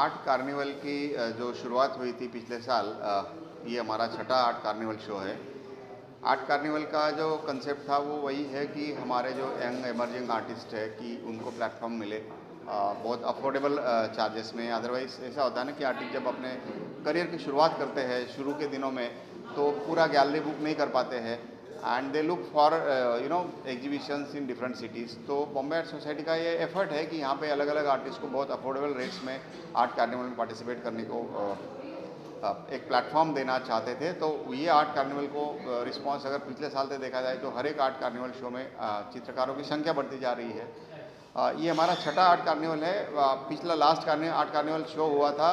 Art carnival की जो शुरुआत हुई थी पिछले साल, ये हमारा छठा आर्ट कार्निवल शो है। आर्ट कार्निवल का जो कंसेप्ट था वो वही है कि हमारे जो यंग एमर्जिंग आर्टिस्ट है कि उनको प्लेटफॉर्म मिले बहुत अफोर्डेबल चार्जेस में। अदरवाइज ऐसा होता है ना कि आर्टिस्ट जब अपने करियर की शुरुआत करते हैं शुरू के दिनों में तो पूरा गैलरी बुक नहीं कर पाते हैं and they look for exhibitions in different cities. तो बॉम्बे आर्ट सोसाइटी का ये एफर्ट है कि यहाँ पे अलग अलग आर्टिस्ट को बहुत अफोर्डेबल रेट्स में आर्ट कार्निवल में पार्टिसिपेट करने को एक प्लेटफॉर्म देना चाहते थे। तो ये आर्ट कार्निवल को रिस्पांस अगर पिछले साल से देखा जाए तो हर एक आर्ट कार्निवल शो में चित्रकारों की संख्या बढ़ती जा रही है। ये हमारा छठा आर्ट कार्निवल है। पिछला लास्ट आर्ट कार्निवल शो हुआ था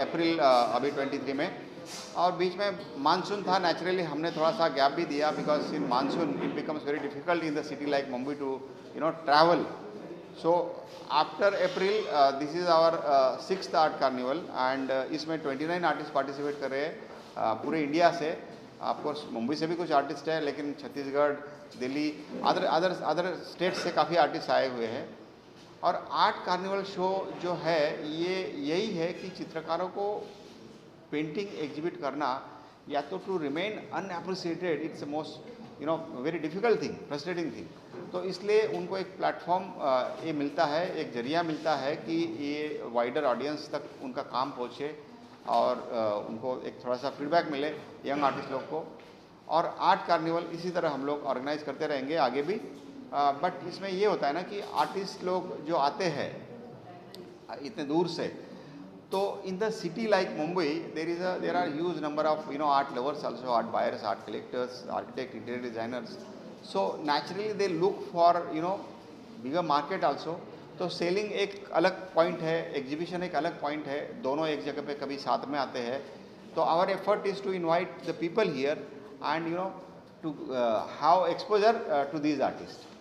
अप्रैल अभी 23 में, और बीच में मानसून था। नेचुरली हमने थोड़ा सा गैप भी दिया because in monsoon it becomes very difficult in the city like Mumbai to travel. So after April this is our 6th art carnival and इसमें 29 आर्टिस्ट पार्टिसिपेट कर रहे हैं पूरे इंडिया से। ऑफकोर्स मुंबई से भी कुछ आर्टिस्ट है, लेकिन छत्तीसगढ़, दिल्ली, अदर स्टेट से काफ़ी आर्टिस्ट आए हुए हैं। और आर्ट कार्निवल शो जो है ये यही है कि चित्रकारों को पेंटिंग एग्जिबिट करना या तो to remain unappreciated, it's most very difficult thing, frustrating thing. तो इसलिए उनको एक प्लेटफॉर्म ये मिलता है, एक जरिया मिलता है कि ये वाइडर ऑडियंस तक उनका काम पहुँचे और उनको एक थोड़ा सा फीडबैक मिले यंग आर्टिस्ट लोग को। और आर्ट कार्निवल इसी तरह हम लोग ऑर्गेनाइज करते रहेंगे आगे भी। बट इसमें ये होता है ना कि आर्टिस्ट लोग जो आते हैं इतने दूर से, तो in the city like Mumbai there are huge number of art lovers also, art buyers, art collectors, architect, interior designers. So naturally they look for bigger market also. तो सेलिंग एक अलग पॉइंट है, एग्जीबिशन एक अलग पॉइंट है, दोनों एक जगह पे कभी साथ में आते हैं। तो our effort is to invite the people here and to how exposure to these artist.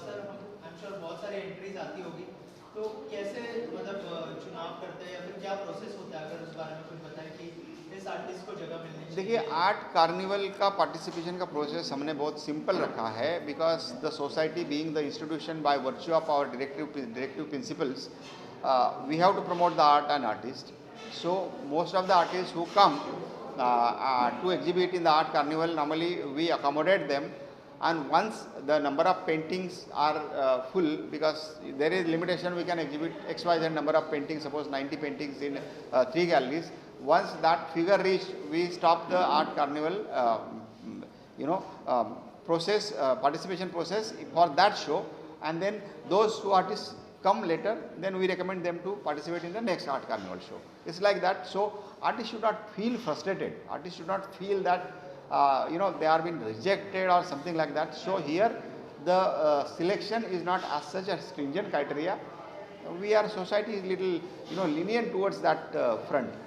Sir I am sure बहुत सारी एंट्रीज आती होगी, तो कैसे मतलब चुनाव करते हैं या फिर क्या प्रोसेस होता है, अगर उस बारे में कुछ बताएं कि इस आर्टिस्ट को जगह मिलनी चाहिए। देखिए, आर्ट कार्निवल का पार्टिसिपेशन का प्रोसेस हमने बहुत सिंपल रखा है because the society being the institution by virtue of our directive principles, we have to promote the art and artist. So most of the artist who come to exhibit in the art carnival, normally we accommodate them, and once the number of paintings are full, because there is limitation, we can exhibit XYZ number of paintings, suppose 90 paintings in 3 galleries. Once that figure reached, we stop the art carnival process, participation process for that show, and then those who artists come later, then we recommend them to participate in the next art carnival show. It's like that. So artists should not feel frustrated. Artists should not feel that they are being rejected or something like that. So here the selection is not as such a stringent criteria. We are society is little lenient towards that front.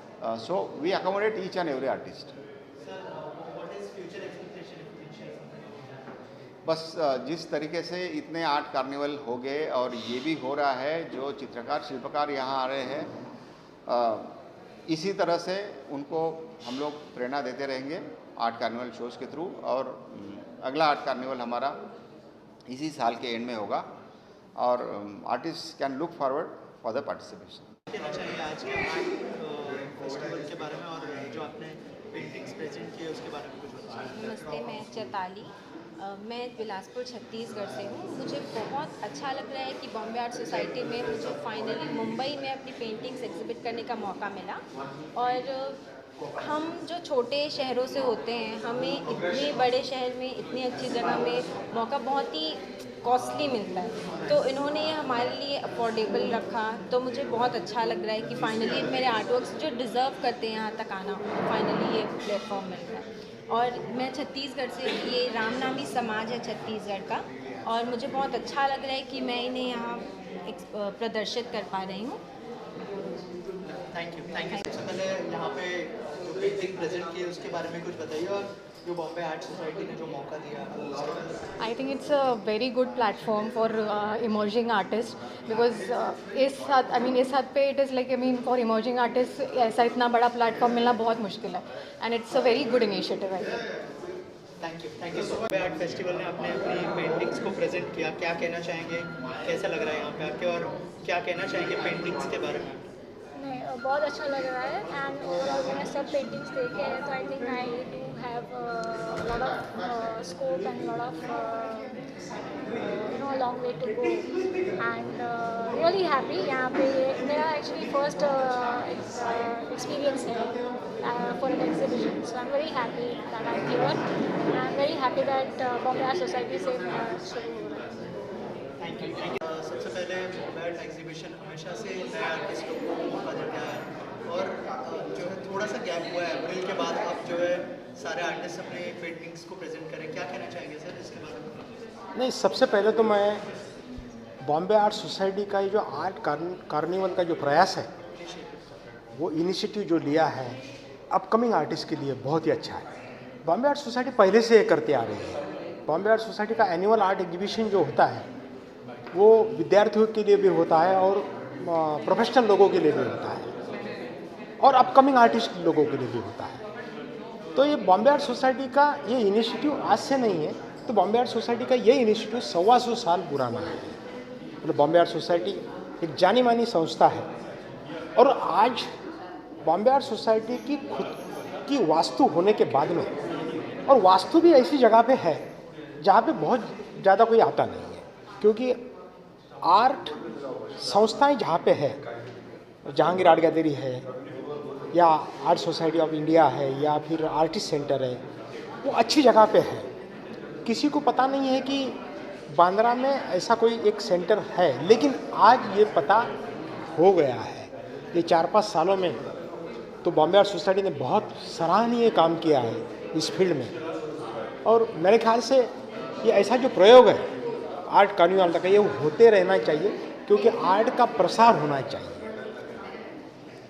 So we accommodate each and every artist. Sir, what is future expectation if you can share something? बस जिस तरीके से इतने art carnival हो गए और ये भी हो रहा है, जो चित्रकार शिल्पकार यहाँ आ रहे हैं, इसी तरह से उनको हम लोग प्रेरणा देते रहेंगे आर्ट कार्निवल शोज़ के थ्रू। और अगला आर्ट कार्निवल हमारा इसी साल के एंड में होगा और artist can look forward for the participation. कहना चाहिए आज के आर्ट फेस्टिवल के बारे में और जो आपने पेंटिंग्स प्रेजेंट किए उसके बारे में कुछ बताइए। नमस्ते, मैं चैताली, मैं बिलासपुर छत्तीसगढ़ से हूँ। मुझे बहुत अच्छा लग रहा है कि बॉम्बे आर्ट सोसाइटी में मुझे फाइनली मुंबई में अपनी पेंटिंग्स एग्जिबिट करने का मौका मिला। और हम जो छोटे शहरों से होते हैं, हमें इतने बड़े शहर में इतनी अच्छी जगह में मौका बहुत ही कॉस्टली मिलता है, तो इन्होंने ये हमारे लिए अफोर्डेबल रखा। तो मुझे बहुत अच्छा लग रहा है कि फाइनली मेरे आर्टवर्क्स जो डिज़र्व करते हैं यहाँ तक आना, फाइनली ये प्लेटफॉर्म मिल रहा है। और मैं छत्तीसगढ़ से, ये रामनामी समाज है छत्तीसगढ़ का, और मुझे बहुत अच्छा लग रहा है कि मैं इन्हें यहाँ प्रदर्शित कर पा रही हूँ। Thank you. सबसे पहले यहाँ पे जो पेंटिंग प्रेजेंट की है उसके बारे में कुछ बताइए, और जो बॉम्बे आर्ट सोसाइटी ने जो मौका दिया। I think it's a very good platform for emerging artist, because इस हद पे it is like for emerging artist ऐसा इतना बड़ा प्लेटफॉर्म मिलना बहुत मुश्किल है, and it's a very good initiative I think. Thank you so much. Art festival ने अपने अपनी पेंटिंग्स को प्रेजेंट किया, क्या कहना चाहेंगे, कैसा लग रहा है यहाँ पे आके, और क्या कहना चाहेंगे पेंटिंग्स के बारे में? नहीं बहुत अच्छा लग रहा है एंड ओवरऑल मैंने सब पेंटिंग्स देखे हैं तो I think I do have lot of scope and lot of long way to go and really happy यहाँ पे मेरा एक्चुअली फर्स्ट एक्सपीरियंस है for an exhibition so I am very happy that I am here and I am very happy that Bombay art society से शुरू हो रहा है। Thank you. सबसे पहले बॉम्बे आर्ट एग्जीबिशन हमेशा से नए आर्टिस्टों को मौका देता है और जो है थोड़ा सा गैप हुआ है अप्रैल के बाद अब जो है सारे आर्टिस्ट अपने पेंटिंग्स को प्रेजेंट करें, क्या कहना चाहेंगे सर इसके बारे में? नहीं, सबसे पहले तो मैं बॉम्बे आर्ट सोसाइटी का ये जो आर्ट कार्निवल का जो प्रयास है, वो इनिशिएटिव जो लिया है अपकमिंग आर्टिस्ट के लिए बहुत ही अच्छा है। बॉम्बे आर्ट सोसाइटी पहले से ये करते आ रही है। बॉम्बे आर्ट सोसाइटी का एनुअल आर्ट एग्जीबिशन जो होता है वो विद्यार्थियों के लिए भी होता है और प्रोफेशनल लोगों के लिए भी होता है और अपकमिंग आर्टिस्ट लोगों के लिए भी होता है। तो ये बॉम्बे आर्ट सोसाइटी का ये इनिशिएटिव आज से नहीं है, तो बॉम्बे आर्ट सोसाइटी का ये इनिशिएटिव 125 साल पुराना है। मतलब बॉम्बे आर्ट सोसाइटी एक जानी मानी संस्था है और आज बॉम्बे आर्ट सोसाइटी की खुद की वास्तु होने के बाद में, और वास्तु भी ऐसी जगह पे है जहाँ पे बहुत ज़्यादा कोई आता नहीं है, क्योंकि आर्ट संस्थाएं जहाँ पे है, जहांगीर आर्ट गैलरी है या आर्ट सोसाइटी ऑफ इंडिया है या फिर आर्टिस्ट सेंटर है, वो अच्छी जगह पे है। किसी को पता नहीं है कि बांद्रा में ऐसा कोई एक सेंटर है, लेकिन आज ये पता हो गया है। ये 4-5 सालों में तो बॉम्बे आर्ट सोसाइटी ने बहुत सराहनीय काम किया है इस फील्ड में, और मेरे ख्याल से ये ऐसा जो प्रयोग है आर्ट कार्निवल का, ये होते रहना चाहिए, क्योंकि आर्ट का प्रसार होना चाहिए।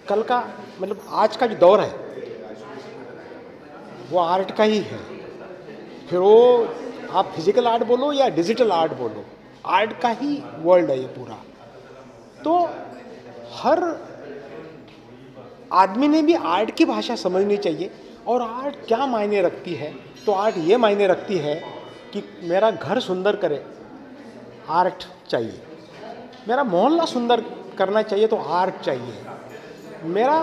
कल का मतलब आज का जो दौर है वो आर्ट का ही है, फिर वो आप फिजिकल आर्ट बोलो या डिजिटल आर्ट बोलो, आर्ट का ही वर्ल्ड है ये पूरा। तो हर आदमी ने भी आर्ट की भाषा समझनी चाहिए, और आर्ट क्या मायने रखती है, तो आर्ट ये मायने रखती है कि मेरा घर सुंदर करे, आर्ट चाहिए। मेरा मोहल्ला सुंदर करना चाहिए तो आर्ट चाहिए। मेरा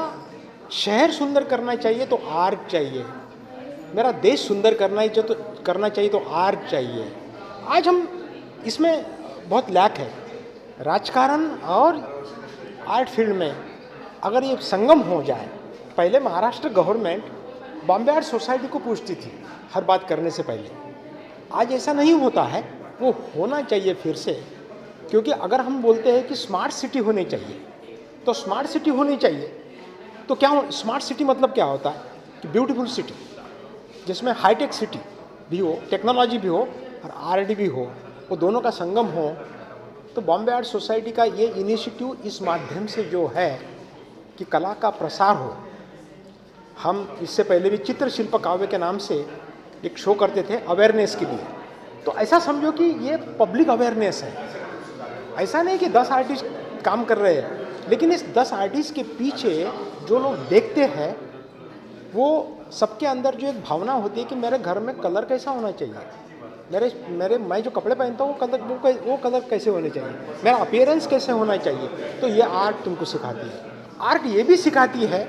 शहर सुंदर करना चाहिए तो आर्ट चाहिए। मेरा देश सुंदर करना चाहिए तो आर्ट चाहिए। आज हम इसमें बहुत लैक है। राजकारण और आर्ट फील्ड में अगर ये संगम हो जाए, पहले Maharashtra government Bombay art society को पूछती थी हर बात करने से पहले, आज ऐसा नहीं होता है, वो होना चाहिए फिर से। क्योंकि अगर हम बोलते हैं कि स्मार्ट सिटी होनी चाहिए, तो स्मार्ट सिटी होनी चाहिए तो क्या हो, स्मार्ट सिटी मतलब क्या होता है कि ब्यूटीफुल सिटी जिसमें हाईटेक सिटी भी हो, टेक्नोलॉजी भी हो और आर्ट भी हो, वो दोनों का संगम हो। तो बॉम्बे आर्ट सोसाइटी का ये इनिशिएटिव इस माध्यम से जो है कि कला का प्रसार हो। हम इससे पहले भी चित्रशिल्प काव्य के नाम से एक शो करते थे अवेयरनेस के लिए, तो ऐसा समझो कि ये पब्लिक अवेयरनेस है। ऐसा नहीं कि 10 आर्टिस्ट काम कर रहे हैं, लेकिन इस 10 आर्टिस्ट के पीछे जो लोग देखते हैं, वो सबके अंदर जो एक भावना होती है कि मेरे घर में कलर कैसा होना चाहिए, मैं जो कपड़े पहनता हूँ वो कलर कैसे होने चाहिए, मेरा अपीयरेंस कैसे होना चाहिए। तो ये आर्ट तुमको सिखाती है। आर्ट ये भी सिखाती है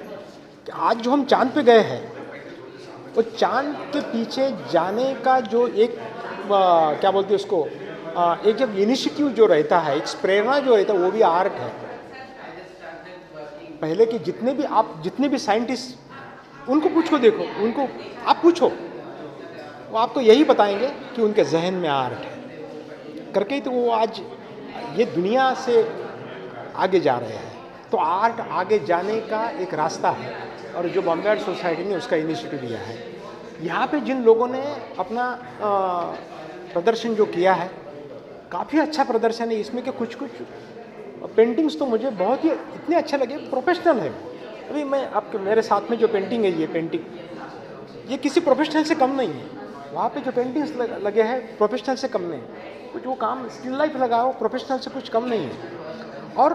कि आज जो हम चांद पे गए हैं, वो चांद के पीछे जाने का जो एक क्या बोलते हैं उसको, एक जब इनिशिएटिव जो रहता है, एक प्रेरणा जो रहता है, वो भी आर्ट है। पहले के जितने भी साइंटिस्ट, उनको पूछो, देखो उनको आप पूछो, वो आपको यही बताएंगे कि उनके जहन में आर्ट है करके ही तो वो आज ये दुनिया से आगे जा रहे हैं। तो आर्ट आगे जाने का एक रास्ता है, और जो बॉम्बे आर्ट सोसाइटी ने उसका इनिशिएटिव लिया है। यहाँ पे जिन लोगों ने अपना प्रदर्शन जो किया है, काफ़ी अच्छा प्रदर्शन है। इसमें के कुछ पेंटिंग्स तो मुझे बहुत ही इतने अच्छे लगे, प्रोफेशनल है। अभी मैं आपके मेरे साथ में जो पेंटिंग है, ये पेंटिंग ये किसी प्रोफेशनल से कम नहीं है। वहाँ पे जो पेंटिंग्स लगे हैं प्रोफेशनल से कम नहीं, कुछ वो काम स्टिल लाइफ लगा हो, प्रोफेशनल से कुछ कम नहीं है। और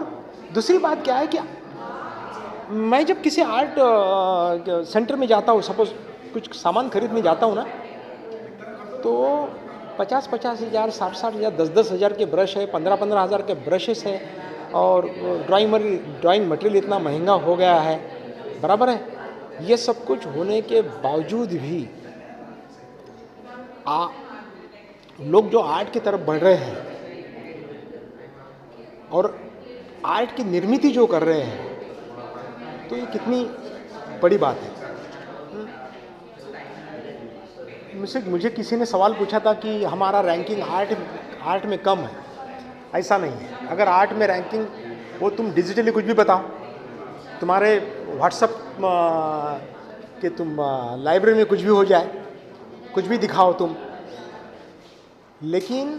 दूसरी बात क्या है कि मैं जब किसी आर्ट सेंटर में जाता हूँ, सपोज कुछ सामान खरीदने जाता हूँ ना, तो 50-50 हज़ार, 60-60 हज़ार, 10-10 हज़ार के ब्रश है, 15-15 हज़ार के ब्रशेस है, और ड्राइंग मटेरियल इतना महंगा हो गया है, बराबर है। ये सब कुछ होने के बावजूद भी लोग जो आर्ट की तरफ बढ़ रहे हैं और आर्ट की निर्मित जो कर रहे हैं, तो ये कितनी बड़ी बात है। मुझे किसी ने सवाल पूछा था कि हमारा रैंकिंग आर्ट में कम है। ऐसा नहीं है। अगर आर्ट में रैंकिंग वो तुम डिजिटली कुछ भी बताओ, तुम्हारे व्हाट्सएप के तुम लाइब्रेरी में कुछ भी हो जाए, कुछ भी दिखाओ तुम, लेकिन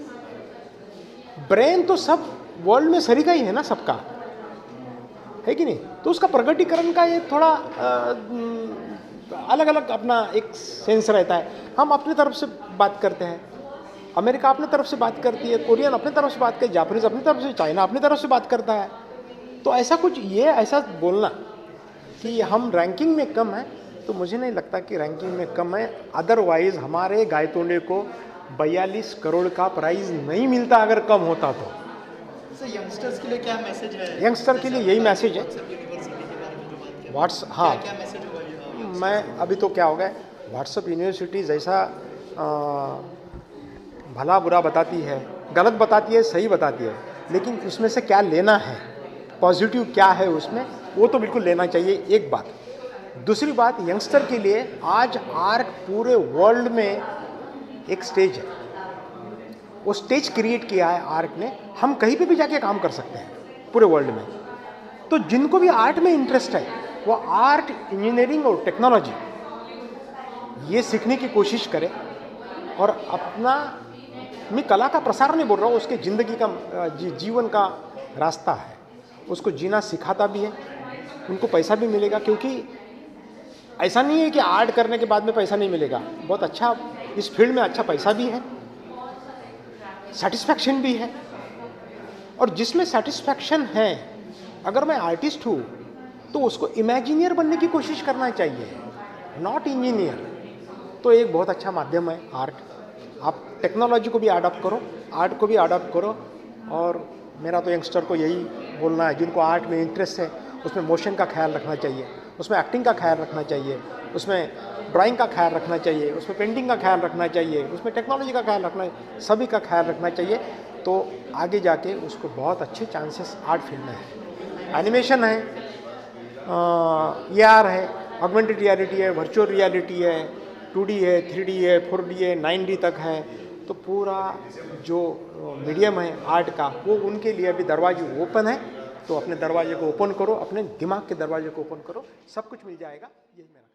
ब्रेन तो सब वर्ल्ड में सरीका ही है ना, सबका है कि नहीं। तो उसका प्रकटीकरण का ये थोड़ा अलग अलग अपना एक सेंस रहता है। हम अपनी तरफ से बात करते हैं, अमेरिका अपनी तरफ से बात करती है, कोरियन अपनी तरफ से बात करती है, जापानीज अपनी तरफ से, चाइना अपनी तरफ से बात करता है। तो ऐसा कुछ ये ऐसा बोलना कि हम रैंकिंग में कम है, तो मुझे नहीं लगता कि रैंकिंग में कम है। अदरवाइज हमारे गायतोंडे को 42 करोड़ का प्राइज़ नहीं मिलता अगर कम होता तो। सर यंगस्टर्स के लिए क्या मैसेज है? यंगस्टर के लिए यही मैसेज है। हाँ, क्या मैसेज होगा? मैं अभी तो क्या हो गया, व्हाट्सएप यूनिवर्सिटी जैसा भला बुरा बताती है, गलत बताती है, सही बताती है, लेकिन उसमें से क्या लेना है, पॉजिटिव क्या है उसमें, वो तो बिल्कुल लेना चाहिए, एक बात। दूसरी बात, यंगस्टर के लिए आज आर्ट पूरे वर्ल्ड में एक स्टेज है, वो स्टेज क्रिएट किया है आर्ट ने। हम कहीं पे भी जाके काम कर सकते हैं पूरे वर्ल्ड में। तो जिनको भी आर्ट में इंटरेस्ट है, वो आर्ट, इंजीनियरिंग और टेक्नोलॉजी ये सीखने की कोशिश करें और अपना, मैं कला का प्रसार नहीं बोल रहा हूँ, उसके ज़िंदगी का जीवन का रास्ता है, उसको जीना सिखाता भी है, उनको पैसा भी मिलेगा। क्योंकि ऐसा नहीं है कि आर्ट करने के बाद में पैसा नहीं मिलेगा, बहुत अच्छा इस फील्ड में अच्छा पैसा भी है, सेटिस्फैक्शन भी है। और जिसमें सेटिस्फैक्शन है, अगर मैं आर्टिस्ट हूँ तो उसको इमेजिनियर बनने की कोशिश करना चाहिए, नॉट इंजीनियर। तो एक बहुत अच्छा माध्यम है आर्ट। आप टेक्नोलॉजी को भी अडॉप्ट करो, आर्ट को भी अडॉप्ट करो। और मेरा तो यंगस्टर को यही बोलना है, जिनको आर्ट में इंटरेस्ट है, उसमें मोशन का ख्याल रखना चाहिए, उसमें एक्टिंग का ख्याल रखना चाहिए, उसमें ड्राइंग का ख्याल रखना चाहिए, उसमें पेंटिंग का ख्याल रखना चाहिए, उसमें टेक्नोलॉजी का ख्याल रखना, सभी का ख्याल रखना चाहिए। तो आगे जाके उसको बहुत अच्छे चांसेस आर्ट फील्ड में है। एनिमेशन है, AR है, ऑगमेंटेड रियलिटी है, वर्चुअल रियलिटी है, 2D है, 3D है, 4D है, 9D तक है। तो पूरा जो मीडियम है आर्ट का, वो उनके लिए अभी दरवाजे ओपन है। तो अपने दरवाजे को ओपन करो, अपने दिमाग के दरवाजे को ओपन करो, सब कुछ मिल जाएगा। यही मेरा